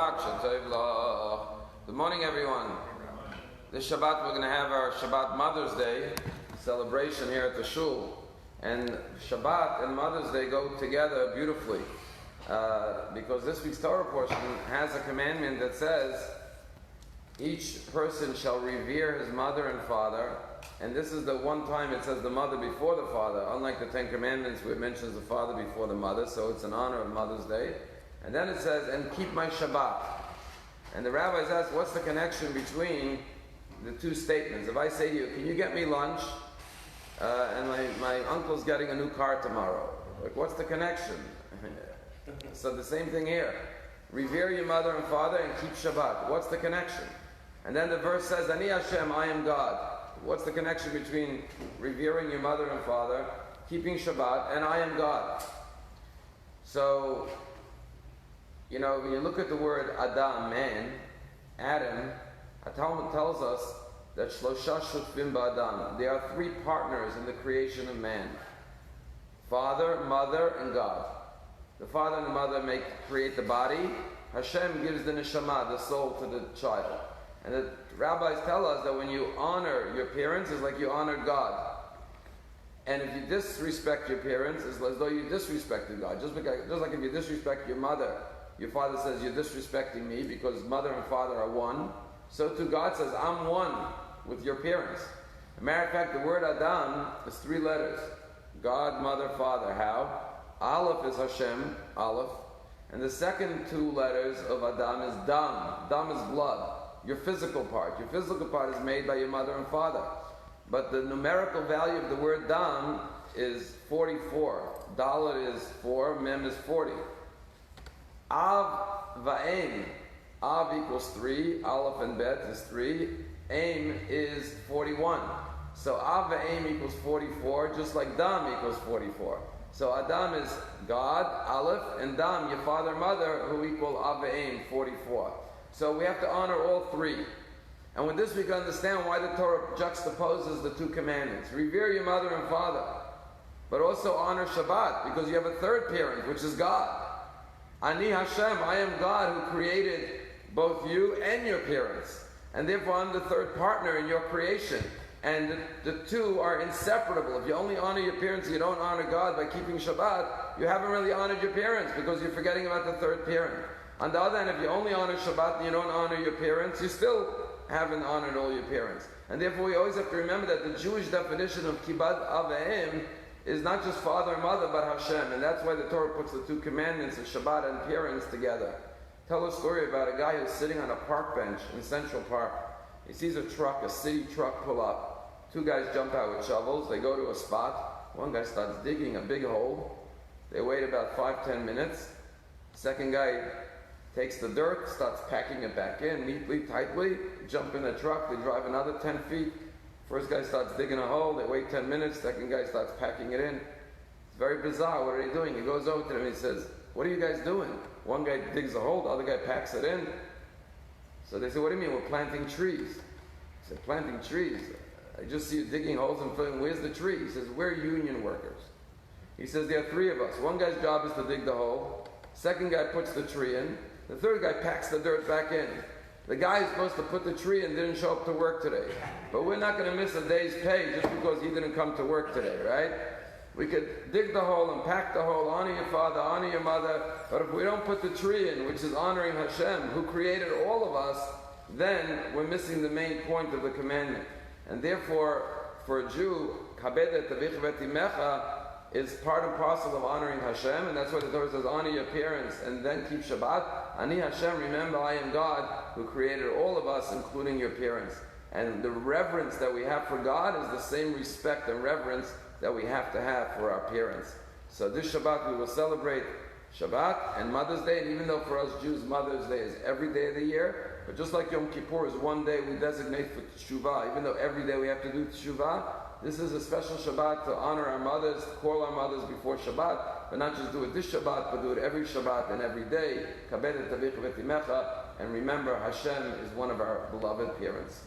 Good morning, everyone. This Shabbat we're going to have our Shabbat Mother's Day celebration here at the Shul. And Shabbat and Mother's Day go together beautifully because this week's Torah portion has a commandment that says each person shall revere his mother and father. And this is the one time it says the mother before the father, unlike the Ten Commandments where it mentions the father before the mother, so it's in honor of Mother's Day. And then it says, and keep my Shabbat. And the rabbis ask, what's the connection between the two statements? If I say to you, can you get me lunch? And my uncle's getting a new car tomorrow. Like, what's the connection? So the same thing here. Revere your mother and father and keep Shabbat. What's the connection? And then the verse says, Ani Hashem, I am God. What's the connection between revering your mother and father, keeping Shabbat, and I am God? So, you know, when you look at the word Adam, man, Adam, Talmud tells us that Shlosha Shutfim Ba'Adam. There are three partners in the creation of man. Father, mother, and God. The father and the mother create the body. Hashem gives the neshama, the soul, to the child. And the rabbis tell us that when you honor your parents, it's like you honored God. And if you disrespect your parents, it's as though you disrespected God. Just like if you disrespect your mother, your father says, you're disrespecting me because mother and father are one. So too God says, I'm one with your parents. As a matter of fact, the word Adam is 3 letters. God, mother, father. How? Aleph is Hashem, Aleph. And the second 2 letters of Adam is Dam. Dam is blood. Your physical part. Your physical part is made by your mother and father. But the numerical value of the word Dam is 44. Dalet is 4, Mem is 40. Av va'em. Av equals 3, Aleph and Bet is 3, Aim is 41. So Av va'em equals 44, just like Dam equals 44. So Adam is God, Aleph, and Dam, your father and mother, who equal Av va'em, 44. So we have to honor all 3. And with this we can understand why the Torah juxtaposes the 2 commandments. Revere your mother and father, but also honor Shabbat, because you have a third parent, which is God. Ani Hashem, I am God who created both you and your parents. And therefore I'm the third partner in your creation. And the 2 are inseparable. If you only honor your parents, you don't honor God by keeping Shabbat, you haven't really honored your parents because you're forgetting about the third parent. On the other hand, if you only honor Shabbat and you don't honor your parents, you still haven't honored all your parents. And therefore we always have to remember that the Jewish definition of Kibbad Av va'em is not just father and mother, but Hashem. And that's why the Torah puts the 2 commandments of Shabbat and parents together. Tell a story about a guy who's sitting on a park bench in Central Park. He sees a truck, a city truck, pull up. 2 guys jump out with shovels. They go to a spot. One guy starts digging a big hole. They wait about 5-10 minutes. Second guy takes the dirt, starts packing it back in neatly, tightly. Jump in the truck. They drive another 10 feet. First guy starts digging a hole. They wait 10 minutes. Second guy starts packing it in. It's very bizarre. What are they doing? He goes over to them and he says, what are you guys doing? One guy digs a hole, the other guy packs it in. So they say, what do you mean? We're planting trees. He said, planting trees? I just see you digging holes and filling. Where's the tree? He says, we're union workers. He says, there are 3 of us. One guy's job is to dig the hole. Second guy puts the tree in. The third guy packs the dirt back in. The guy who's supposed to put the tree in didn't show up to work today. But we're not going to miss a day's pay just because he didn't come to work today, right? We could dig the hole and pack the hole, honor your father, honor your mother, but if we don't put the tree in, which is honoring Hashem, who created all of us, then we're missing the main point of the commandment. And therefore, for a Jew, Kabedet Avich v'Timecha is part and parcel of honoring Hashem, and that's why the Torah says, honor your parents and then keep Shabbat. Ani Hashem, remember I am God who created all of us, including your parents. And the reverence that we have for God is the same respect and reverence that we have to have for our parents. So this Shabbat we will celebrate Shabbat and Mother's Day, and even though for us Jews Mother's Day is every day of the year, but just like Yom Kippur is one day we designate for Teshuvah, even though every day we have to do Teshuvah, this is a special Shabbat to honor our mothers, call our mothers before Shabbat, but not just do it this Shabbat, but do it every Shabbat and every day. Kabedet Avich v'Timecha, and remember Hashem is one of our beloved parents.